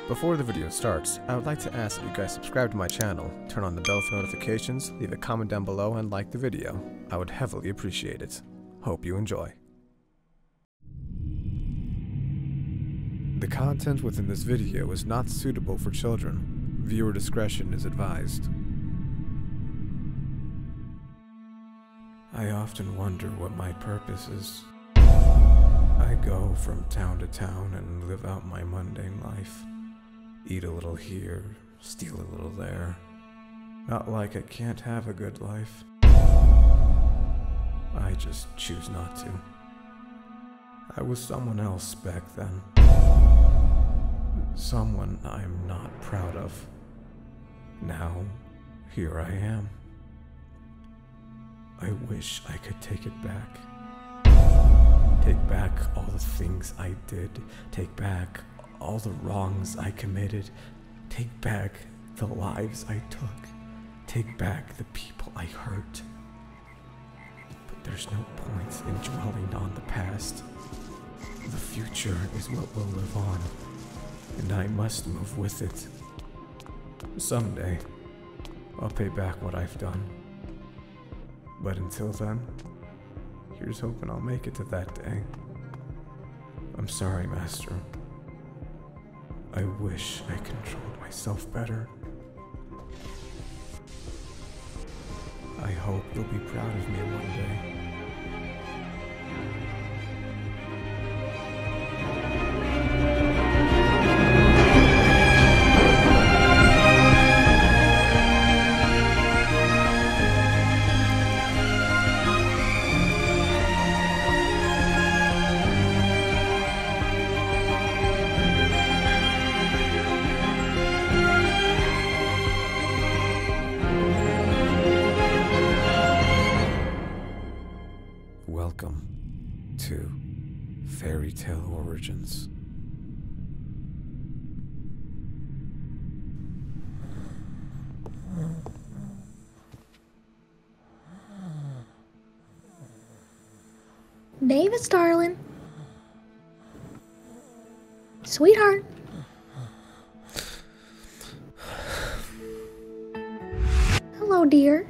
Before the video starts, I would like to ask that you guys subscribe to my channel, turn on the bell for notifications, leave a comment down below, and like the video. I would heavily appreciate it. Hope you enjoy. The content within this video is not suitable for children. Viewer discretion is advised. I often wonder what my purpose is. I go from town to town and live out my mundane life. Eat a little here, steal a little there. Not like I can't have a good life. I just choose not to. I was someone else back then. Someone I'm not proud of. Now, here I am. I wish I could take it back. Take back all the things I did. Take back all the wrongs I committed. Take back the lives I took. Take back the people I hurt. But there's no point in dwelling on the past. The future is what will live on, and I must move with it. Someday, I'll pay back what I've done. But until then, here's hoping I'll make it to that day. I'm sorry, Master. I wish I controlled myself better. I hope you'll be proud of me one day. Welcome to FairyTail Origins. Davis, darling. Sweetheart. Hello, dear.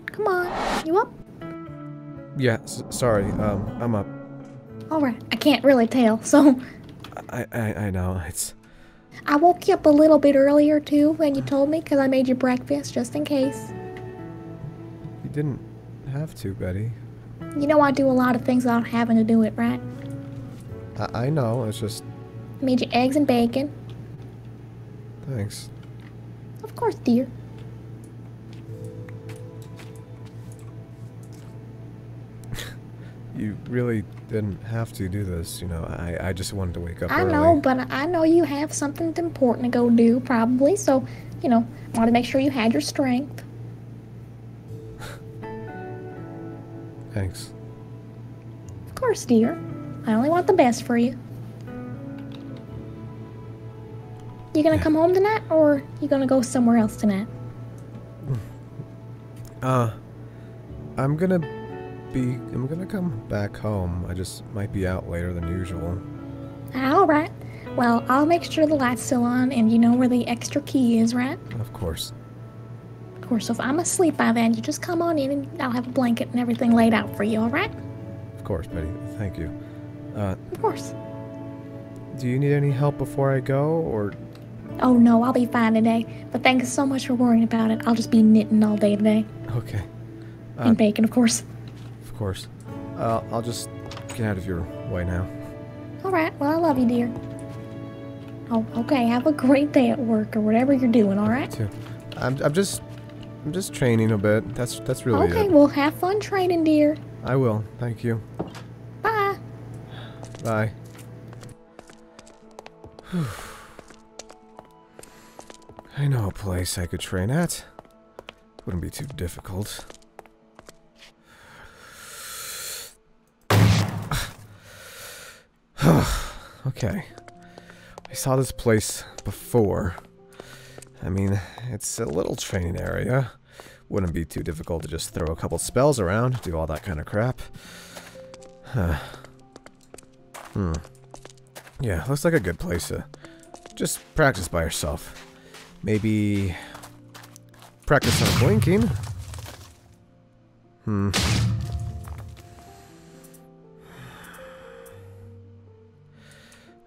Come on, you up? Yeah, sorry, I'm up. Alright, I can't really tell, so... I know, it's... I woke you up a little bit earlier, too, when you told me, because I made you breakfast, just in case. You didn't have to, Betty. You know I do a lot of things without having to do it, right? I know, it's just... I made you eggs and bacon. Thanks. Of course, dear. You really didn't have to do this, you know. I just wanted to wake up I early. know, but I know you have something important to go do, probably, so, you know, I wanted to make sure you had your strength. Thanks. Of course, dear. I only want the best for you. You gonna come home tonight, or you gonna go somewhere else tonight? I'm gonna come back home. I just might be out later than usual. Alright. Well, I'll make sure the light's still on, and you know where the extra key is, right? Of course. Of course, so if I'm asleep by then, you just come on in and I'll have a blanket and everything laid out for you, alright? Of course, Betty. Thank you. Of course. Do you need any help before I go, or... Oh no, I'll be fine today. But thanks so much for worrying about it. I'll just be knitting all day today. Okay. And bacon, of course. Of course. I'll just get out of your way now. Alright, well, I love you, dear. Oh, okay, have a great day at work or whatever you're doing, alright? Too. I'm just training a bit. That's really it. Okay, well, have fun training, dear. I will. Thank you. Bye. Bye. I know a place I could train at. Wouldn't be too difficult. Okay. I saw this place before. I mean, it's a little training area. Wouldn't be too difficult to just throw a couple spells around, do all that kind of crap. Yeah, looks like a good place to Just practice by yourself. Maybe practice on blinking.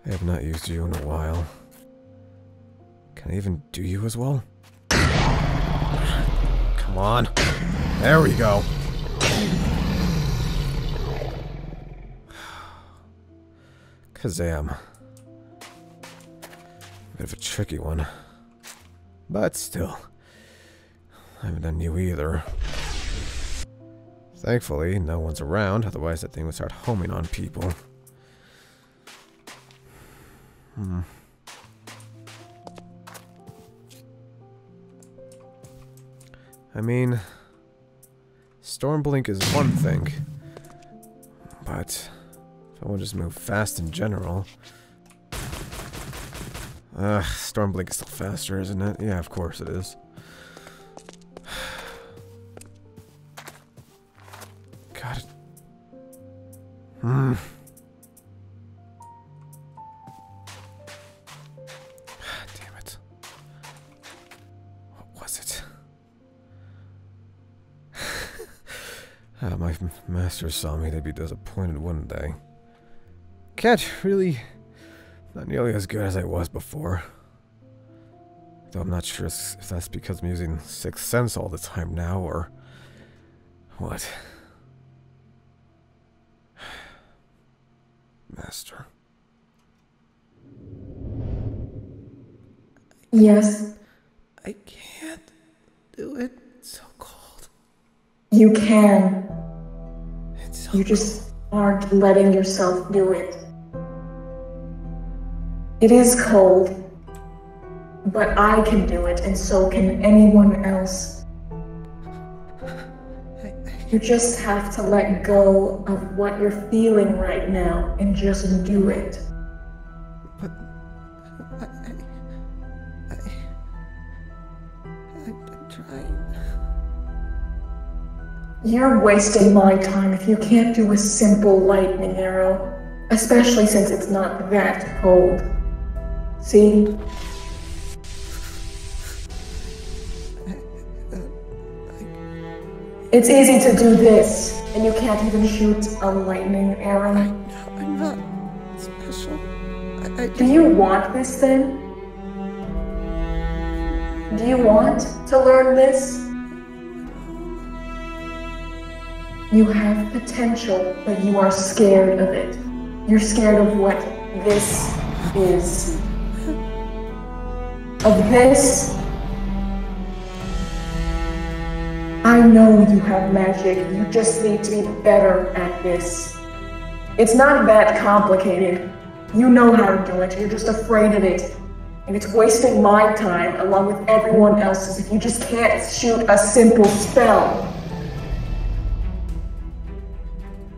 I have not used you in a while. Can I even do you as well? Come on. There we go. Kazam. Bit of a tricky one. But still. I haven't done you either. Thankfully, no one's around, otherwise that thing would start homing on people. I mean, Stormblink is one thing, but if I want to just move fast in general... Stormblink is still faster, isn't it? Yeah, of course it is. God. Damn it. What was it? My masters saw me, they'd be disappointed, wouldn't they? Can't really... Not nearly as good as I was before. Though I'm not sure if that's because I'm using Sixth Sense all the time now, or... what? Master. Yes. I can't do it. It's so cold. You can. It's so You just aren't letting yourself do it. It is cold, but I can do it, and so can anyone else. You just have to let go of what you're feeling right now and just do it. But I'm trying. You're wasting my time if you can't do a simple lightning arrow, especially since it's not that cold. See? It's easy to do this, and you can't even shoot a lightning arrow. I'm not special. Do you want this then? Do you want to learn this? You have potential, but you are scared of it. You're scared of what this is. Of this. I know you have magic, you just need to be better at this. It's not that complicated. You know how to do it, you're just afraid of it. And it's wasting my time along with everyone else's if you just can't shoot a simple spell.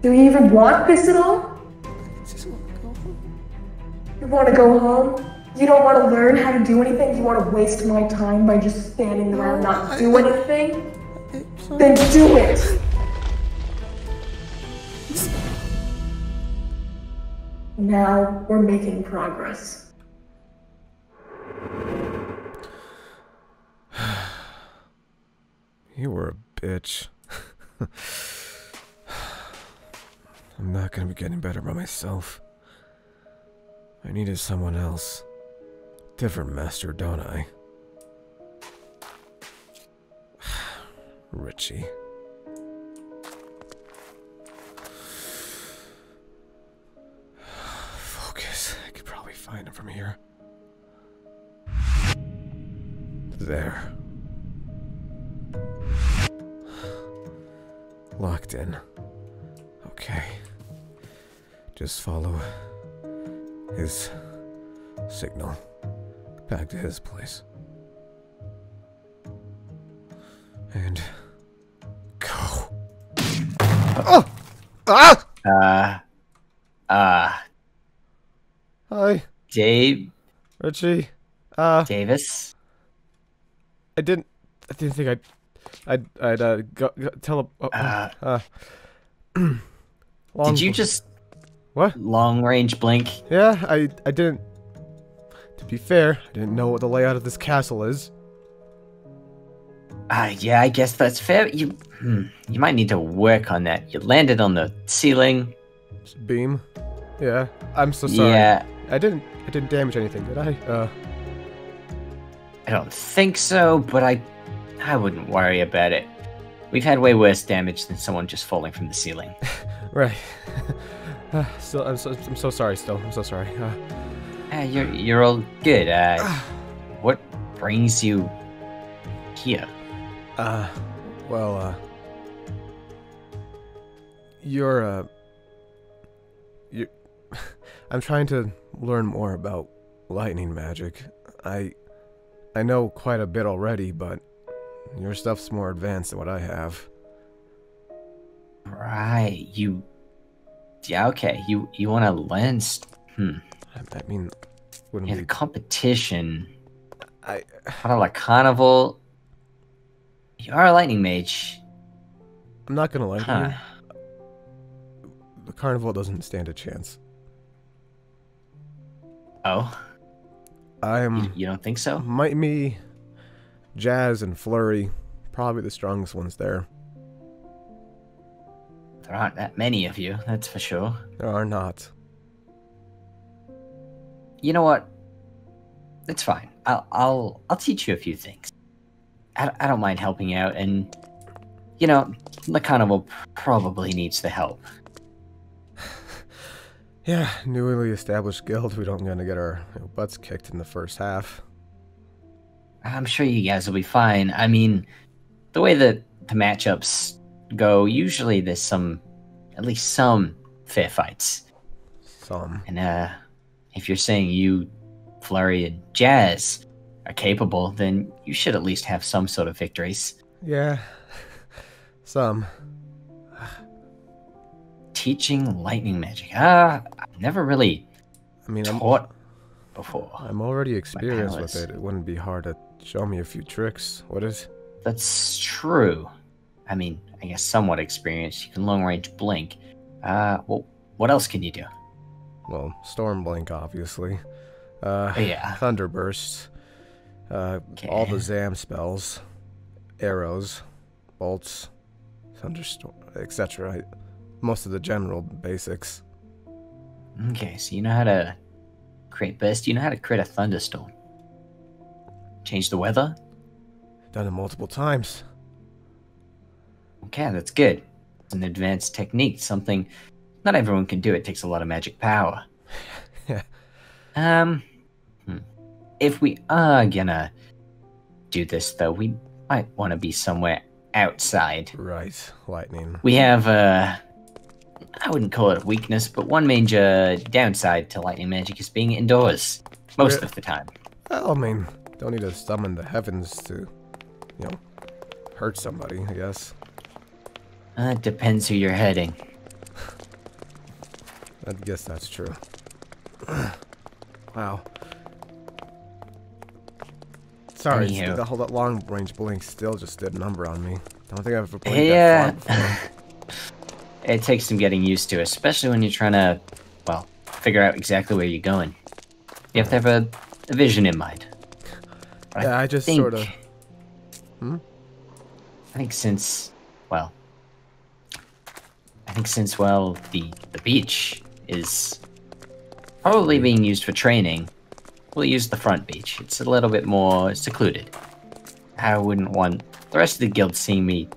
Do you even want this at all? I just want to go home. You want to go home? You don't want to learn how to do anything? You want to waste my time by just standing around not doing anything? Then do it! Now we're making progress. You were a bitch. I'm not gonna be getting better by myself. I needed someone else. Different master, don't I? Richie. Focus. I could probably find him from here. There. Locked in. Okay. Just follow his signal back to his place. And go. Oh! Ah! Hi. Dave. Richie. Davis. I didn't think I'd go tell him. Did you just what? long range blink? Yeah, I didn't To be fair, I didn't know what the layout of this castle is. Yeah, I guess that's fair. You might need to work on that. You landed on the ceiling. Beam? Yeah, I'm so sorry. Yeah. I didn't damage anything, did I? I don't think so, but I wouldn't worry about it. We've had way worse damage than someone just falling from the ceiling. Right. Still, I'm so sorry. Still, I'm so sorry. You're all good. What brings you here? Well, you're I'm trying to learn more about lightning magic. I know quite a bit already, but your stuff's more advanced than what I have. Right, yeah, okay. You want to learn? I mean, wouldn't the be competition. I Part of a carnival. You are a lightning mage. I'm not gonna lie to you. The carnival doesn't stand a chance. Oh. You don't think so? Might me, Jazz and Flurry, probably the strongest ones there. There aren't that many of you, that's for sure. There are not. You know what? It's fine. I'll teach you a few things. I don't mind helping out, and the carnival probably needs the help. Yeah, newly established guild. We don't gonna get our butts kicked in the first half. I'm sure you guys will be fine. I mean, the way that the matchups go, usually there's at least some fair fights. Some. And if you're saying you, Flurry, and Jazz are capable, then you should at least have some sort of victories. Yeah, some. Teaching lightning magic. I've never really taught before. I'm already experienced with it. It wouldn't be hard to show me a few tricks, would it? That's true. I mean, I guess somewhat experienced. You can long range blink. Well, what else can you do? Well, Storm Blink, obviously. Yeah. Thunderburst. Okay. All the Zam spells. Arrows. Bolts. Thunderstorm, etc. Most of the general basics. Okay, so you know how to create burst. You know how to create a thunderstorm. Change the weather? Done it multiple times. Okay, that's good. It's an advanced technique, something not everyone can do. It takes a lot of magic power. Yeah. If we are gonna do this, though, we might want to be somewhere outside. Right, lightning. We have, I wouldn't call it a weakness, but one major downside to lightning magic is being indoors. Most of the time. Well, I mean, don't need to summon the heavens to, hurt somebody, I guess. It depends who you're hurting. I guess that's true. Wow. Sorry, Anywho. the whole that long range blink still just did a number on me. Don't think I've ever played that far before. It takes some getting used to, especially when you're trying to, figure out exactly where you're going. You have to have a vision in mind. But Yeah, I just sort of... I think since, the beach is probably being used for training, we'll use the front beach. It's a little bit more secluded. I wouldn't want the rest of the guild seeing me,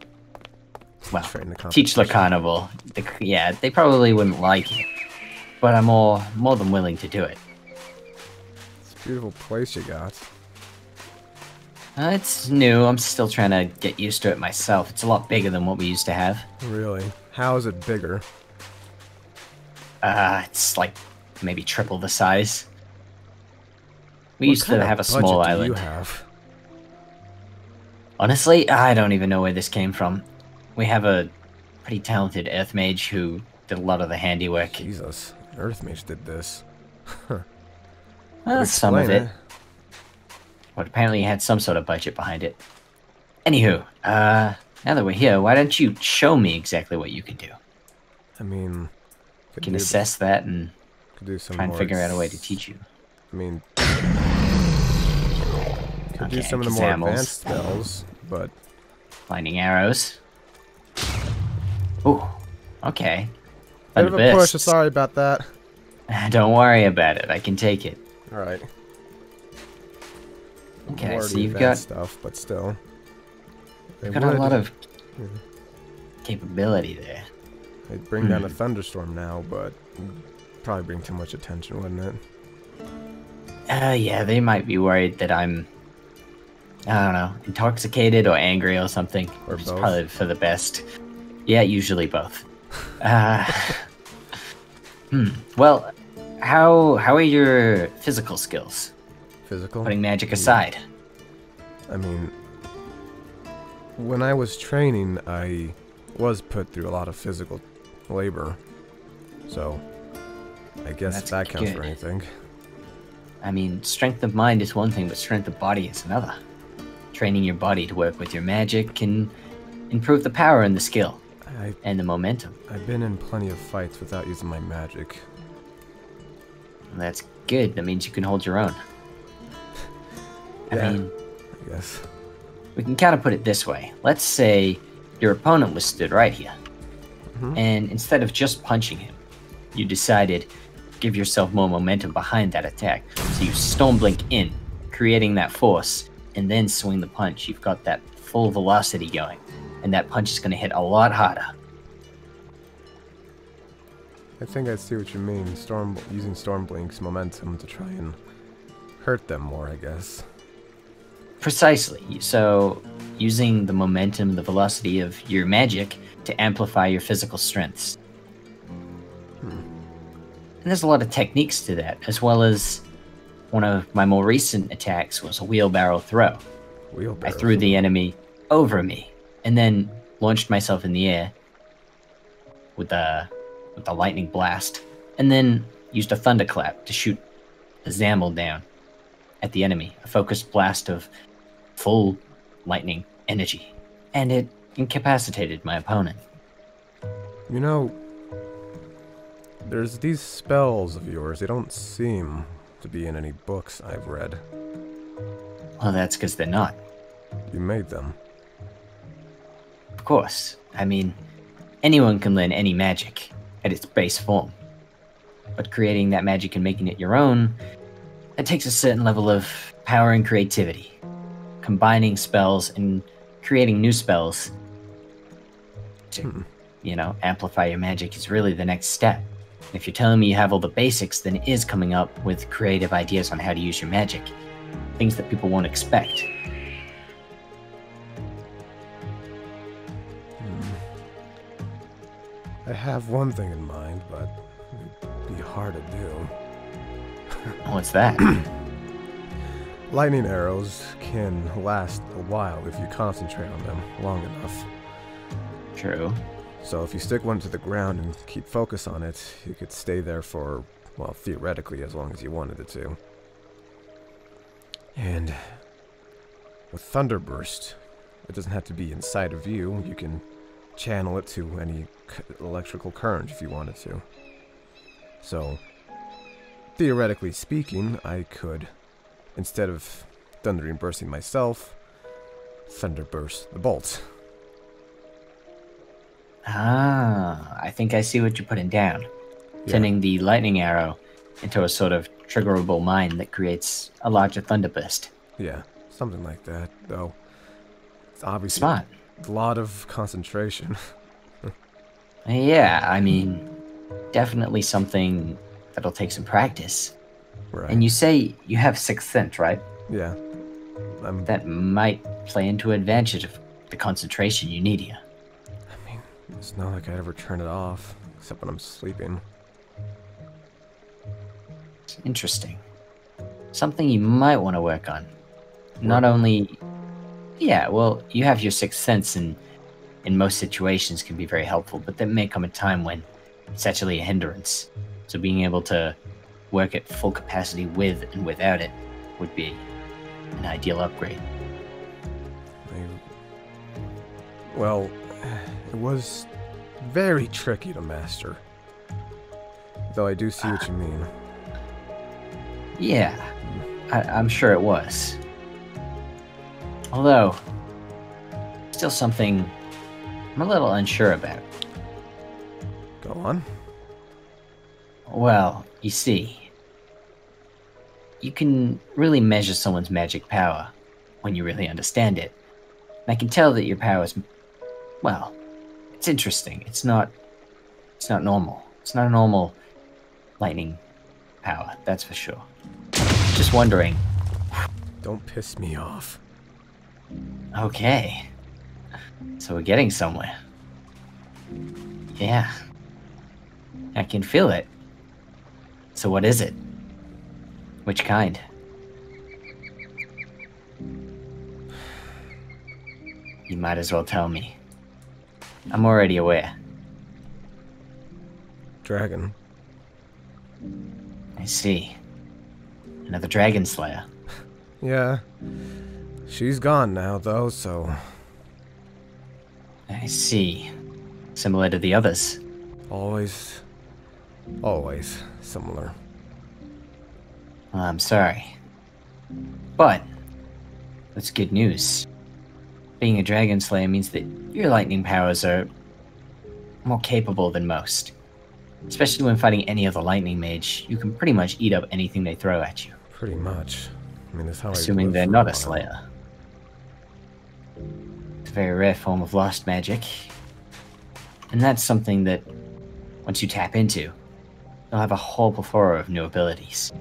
teach the carnival. They probably wouldn't like it, but I'm more than willing to do it. It's a beautiful place you got. It's new. I'm still trying to get used to it myself. It's a lot bigger than what we used to have. Really? How is it bigger? It's like maybe triple the size. We used to have a small island. What kind of budget do you have? Honestly, I don't even know where this came from. We have a pretty talented earth mage who did a lot of the handiwork. Jesus, an earth mage did this. Some of it. But apparently he had some sort of budget behind it. Anywho, now that we're here, why don't you show me exactly what you can do? I mean... You can assess that and could do some try and figure out a way to teach you. I mean... do Okay, some of the more Kazamals. advanced spells, but Lightning arrows. Ooh, okay. bit of a push. Sorry about that. Don't worry about it. I can take it. All right. Okay, More so the you've got advanced stuff, but still. you've got a lot of capability there. They'd bring down a thunderstorm now, but probably bring too much attention, wouldn't it? Yeah, they might be worried that I'm, I don't know, intoxicated or angry or something. Or Which both. is probably for the best. Yeah, usually both. Well, how are your physical skills? Physical? Putting magic aside. I mean, when I was training, I was put through a lot of physical labor. So, I guess That's that counts good. for anything. I mean, strength of mind is one thing, but strength of body is another. Training your body to work with your magic can improve the power and the skill and the momentum. I've been in plenty of fights without using my magic. And that's good. That means you can hold your own. Yeah, I mean, I guess. we can kind of put it this way. Let's say your opponent was stood right here, and instead of just punching him, you decided to give yourself more momentum behind that attack. So you Storm Blink in, creating that force, and then swing the punch. You've got that full velocity going, and that punch is going to hit a lot harder. I think I see what you mean. Using Storm Blink's momentum to try and hurt them more, I guess. Precisely. So, using the momentum, the velocity of your magic to amplify your physical strengths. And there's a lot of techniques to that, as well as one of my more recent attacks was a wheelbarrow throw. I threw the enemy over me, and then launched myself in the air with the lightning blast, and then used a thunderclap to shoot a Zamel down at the enemy, a focused blast of full lightning energy, and it incapacitated my opponent. You know, there's these spells of yours. They don't seem to be in any books I've read. Well, that's because they're not. You made them. Of course. I mean, anyone can learn any magic at its base form. But creating that magic and making it your own, it takes a certain level of power and creativity. Combining spells and creating new spells to, amplify your magic is really the next step. If you're telling me you have all the basics, then it is coming up with creative ideas on how to use your magic. Things that people won't expect. I have one thing in mind, but it'd be hard to do. What's that? Lightning arrows can last a while if you concentrate on them long enough. True. So if you stick one to the ground and keep focus on it, you could stay there for, well, theoretically, as long as you wanted it to. And with Thunderburst, it doesn't have to be inside of you. You can channel it to any electrical current if you wanted to. So, theoretically speaking, I could, instead of thundering bursting myself, Thunderburst the bolt. Ah, I think I see what you're putting down. Yeah. Turning the lightning arrow into a sort of triggerable mine that creates a larger thunderburst. Yeah, something like that, though. It's obviously Smart. a lot of concentration. Yeah, I mean, definitely something that'll take some practice. Right. And you say you have Sixth Sense, right? Yeah. That might play into advantage of the concentration you need here. I mean, it's not like I'd ever turn it off, except when I'm sleeping. It's interesting. Something you might want to work on. Not only... Yeah, well, you have your Sixth Sense and in most situations can be very helpful, but there may come a time when it's actually a hindrance. So being able to work at full capacity with and without it would be an ideal upgrade. Well, it was very tricky to master. Though I do see what you mean. Yeah, I'm sure it was. Although, still something I'm a little unsure about. Go on. Well, you see, you can really measure someone's magic power when you really understand it. And I can tell that your power is, well, it's interesting. It's not normal. It's not a normal lightning power, that's for sure. Just wondering. Don't piss me off. Okay. So we're getting somewhere. Yeah. I can feel it. So what is it? Which kind? You might as well tell me. I'm already aware. Dragon. I see. Another dragon slayer. Yeah. She's gone now, though, so... I see. Similar to the others. Always similar. Well, I'm sorry. But, that's good news. Being a dragon slayer means that your lightning powers are more capable than most. Especially when fighting any other lightning mage, you can pretty much eat up anything they throw at you. Pretty much. I mean, that's how Assuming I they're live not for a while. slayer. It's a very rare form of lost magic. And that's something that, once you tap into, you'll have a whole plethora of new abilities.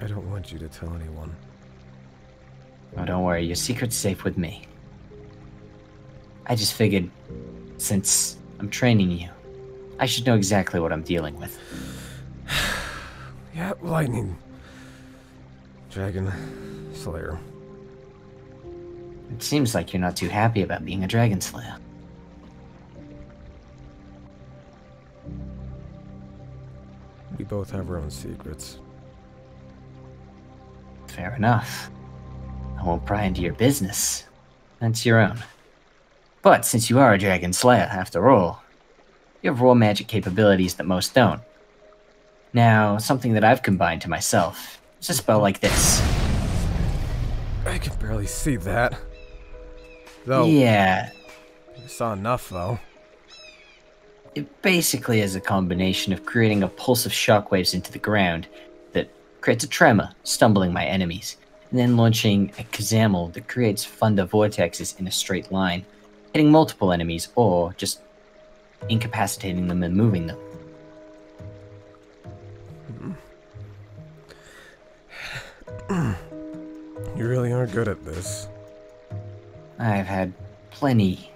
I don't want you to tell anyone. Oh, don't worry, your secret's safe with me. I just figured, since I'm training you, I should know exactly what I'm dealing with. Yeah, lightning. Dragon Slayer. It seems like you're not too happy about being a dragon slayer. We both have our own secrets. Fair enough. I won't pry into your business. That's your own. But since you are a dragon slayer, after all, you have raw magic capabilities that most don't. Now, something that I've combined to myself is a spell like this. I can barely see that. Though, Yeah, I saw enough, though. it basically is a combination of creating a pulse of shockwaves into the ground that creates a tremor, stumbling my enemies, and then launching a Kazamel that creates thunder vortexes in a straight line, hitting multiple enemies or just incapacitating them and moving them. You really are good at this. I've had plenty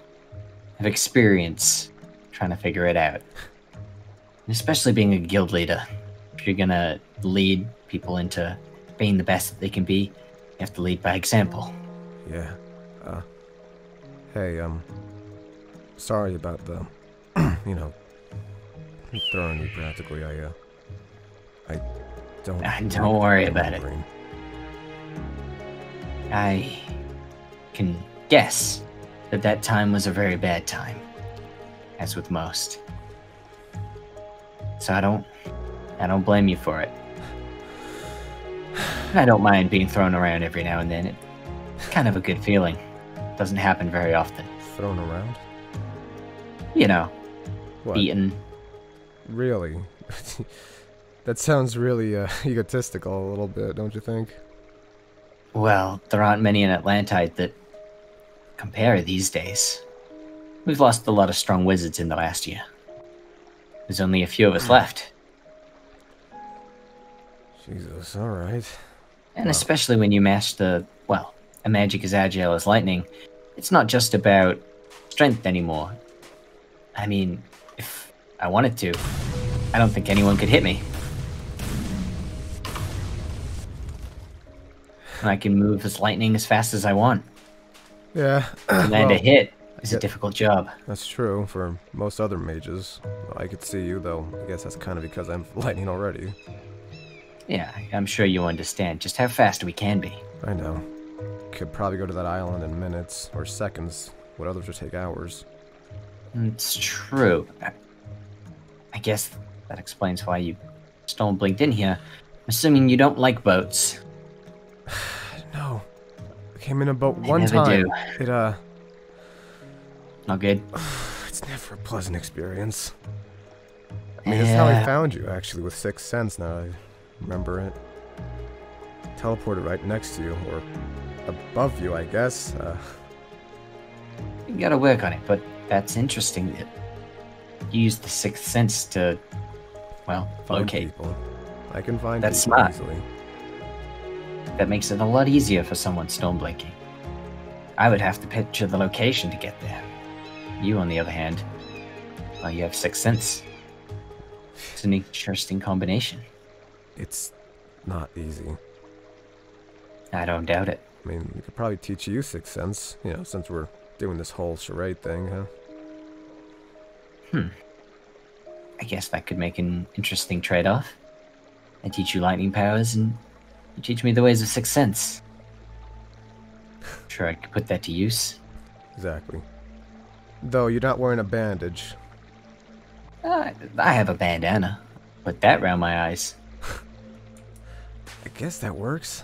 of experience trying to figure it out. And especially being a guild leader. If you're gonna lead people into being the best that they can be, you have to lead by example. Yeah. Hey, sorry about the, you know, throwing you practically. I don't... Don't worry about it. brain. I can guess that that time was a very bad time, as with most. So I don't blame you for it. And I don't mind being thrown around every now and then. It's kind of a good feeling. Doesn't happen very often. Thrown around? You know, What? beaten. Really? That sounds really egotistical a little bit, don't you think? Well, there aren't many in Atlantite that compare these days. We've lost a lot of strong wizards in the last year. There's only a few of us left. Jesus, alright. And especially when you master, well, a magic as agile as lightning, it's not just about strength anymore. I mean, if I wanted to, I don't think anyone could hit me. And I can move as lightning as fast as I want. Yeah. To land a well, hit is a get- difficult job. That's true for most other mages. I could see you, though. I guess that's kind of because I'm lightning already. Yeah, I'm sure you understand just how fast we can be. I know. Could probably go to that island in minutes or seconds. What others would take hours. It's true. I guess that explains why you stone blinked in here. Assuming you don't like boats. No. Came in about I one never time. do. It, Not good. it's never a pleasant experience. I mean, that's how I found you, actually, with Sixth Sense, now I remember it. Teleported right next to you, or above you, I guess. You gotta work on it, but that's interesting. You use the Sixth Sense to, well, Find locate. people. I can find That's people smart. easily. That makes it a lot easier for someone storm blinking. I would have to picture the location to get there. You, on the other hand, well, you have Sixth Sense. It's an interesting combination. It's not easy. I don't doubt it. I mean, we could probably teach you Sixth Sense, you know, since we're doing this whole charade thing, huh? I guess that could make an interesting trade-off. I teach you lightning powers, and you teach me the ways of Sixth Sense. Sure, I could put that to use. Exactly. Though you're not wearing a bandage. I have a bandana. Put that round my eyes. I guess that works.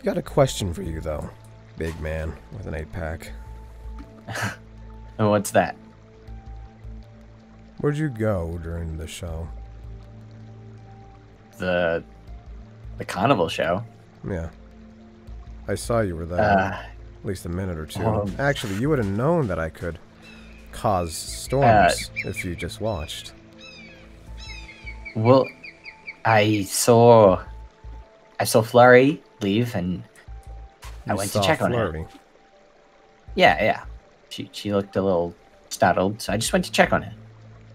Got a question for you, though. Big man with an 8-pack. Oh, what's that? Where'd you go during the show? The carnival show. Yeah. I saw you were there. At least a minute or two. Actually, you would have known that I could cause storms if you just watched. Well, I saw Flurry leave, and I went to check on her. Yeah. She looked a little startled, so I just went to check on her.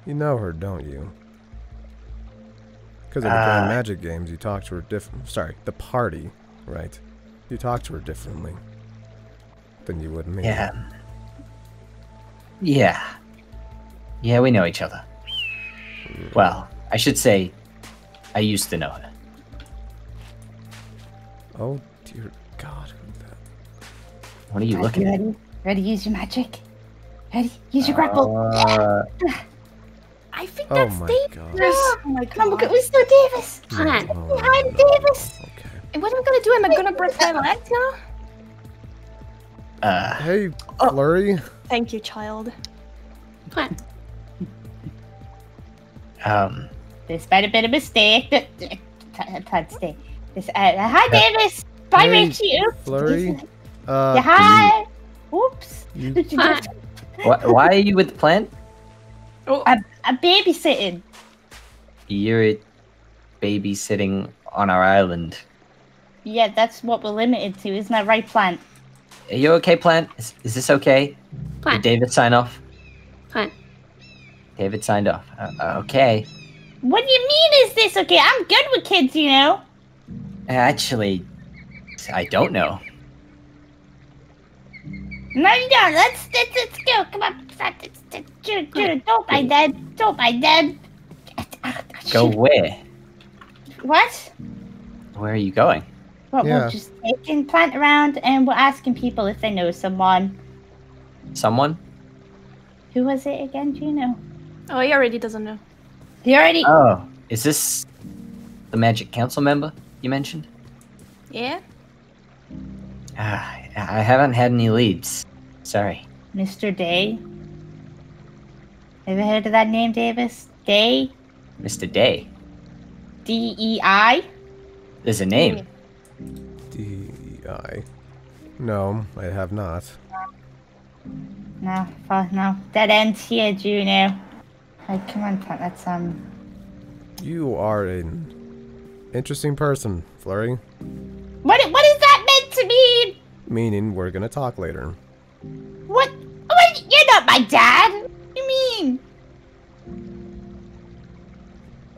You know her, don't you? Because of the Grand Magic games, you talk to her different. Sorry, the party, right? You talk to her differently than you would me. Yeah, we know each other. Well, I should say, I used to know her. Oh dear God, who's that? What are you looking at? Ready to use your magic? Ready? Use your grapple. I think Oh that's my Davis. God. Oh my God. Come on, look at Mr. Davis. Hold on. Oh, Behind no. Davis. Okay. And what am I gonna do? Am I gonna break my legs now? Hey, Flurry. Thank you, child. What? Um, This might have been a mistake. Can't stay. This, hi, Davis. Bye, Hey, Richie. Oops. Flurry. Yeah, hi. Oops. You- why are you with the plant? I'm babysitting. You're babysitting on our island. Yeah, that's what we're limited to, isn't that right, Plant? Are you okay, plant? Is this okay? Did David sign off? Plant. David signed off. Okay. What do you mean, is this okay? I'm good with kids, you know. Actually, I don't know. No, you don't. Let's go. Come on. Don't mind Dad. Don't mind Dad. Go where? What? Where are you going? Well, Yeah. we're just taking Plant around and we're asking people if they know someone. Someone? Who was it again? Do you know? Oh, he already doesn't know. He already. Oh, is this the Magic Council member you mentioned? Yeah? I haven't had any leads. Sorry. Mr. Day. Ever heard of that name, Davis? Day? Mr. Day. D-E-I? There's a name. D-E-I. No, I have not. No, no. Dead ends here, Juno. Like, come on, Plant. Let's You are an interesting person, Flurry. What is that meant to mean? Meaning we're gonna talk later. What? You're not my dad. What do you mean?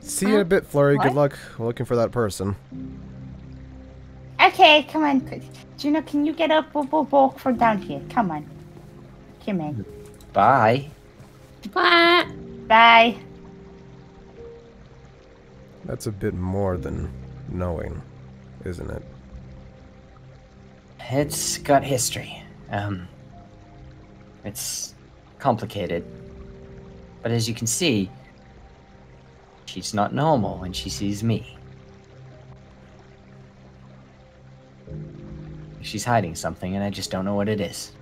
See you in a bit, Flurry. What? Good luck looking for that person. Okay, come on. Juno, can you get up? We'll walk from down here. Come on. Come in. Bye. What? Bye. That's a bit more than knowing, isn't it? It's got history. It's complicated. But as you can see, she's not normal when she sees me. she's hiding something, and I just don't know what it is.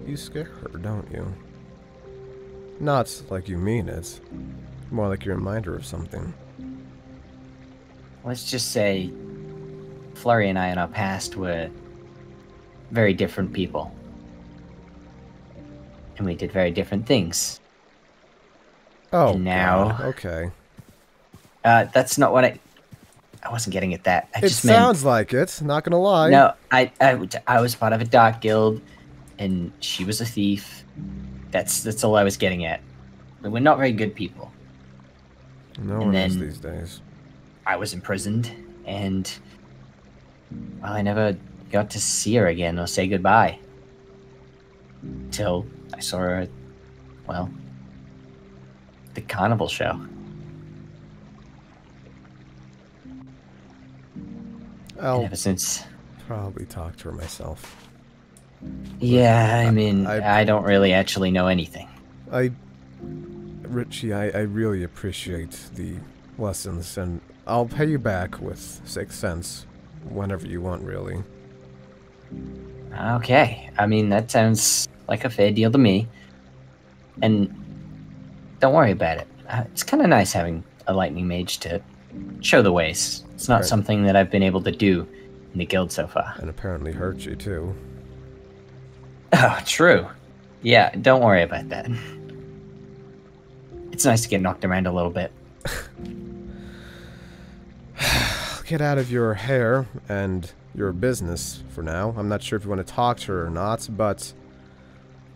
You scare her, don't you? Not like you mean it. More like you're a reminder of something. Let's just say Flurry and I in our past were very different people. And we did very different things. Oh, and now... God. Okay. That's not what I wasn't getting at that. I It just meant... sounds like it, not gonna lie. No, I was part of a dark guild, and she was a thief. That's all I was getting at. But we're not very good people. No one is these days. I was imprisoned, and well, I never got to see her again or say goodbye. Till I saw her at, well, the carnival show. I'll And ever since... probably talk to her myself. Yeah, I mean, I don't really actually know anything. Richie, I really appreciate the lessons, and I'll pay you back with 6 cents whenever you want, really. Okay, I mean, that sounds like a fair deal to me. And don't worry about it. It's kind of nice having a lightning mage to show the ways. It's not something that I've been able to do in the guild so far. And apparently hurt you, too. Oh, true. Yeah, don't worry about that. It's nice to get knocked around a little bit. Get out of your hair and your business for now. I'm not sure if you want to talk to her or not, but...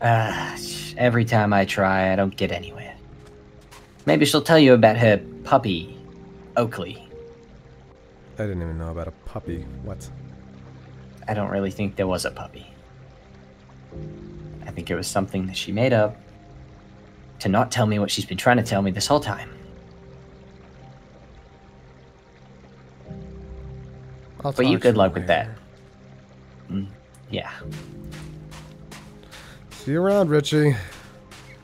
every time I try, I don't get anywhere. Maybe she'll tell you about her puppy, Oakley. I didn't even know about a puppy. What? I don't really think there was a puppy. I think it was something that she made up to not tell me what she's been trying to tell me this whole time. But you good luck with that. Yeah. See you around, Richie.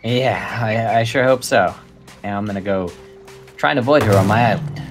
Yeah, I sure hope so. Now I'm gonna go try and avoid her on my island.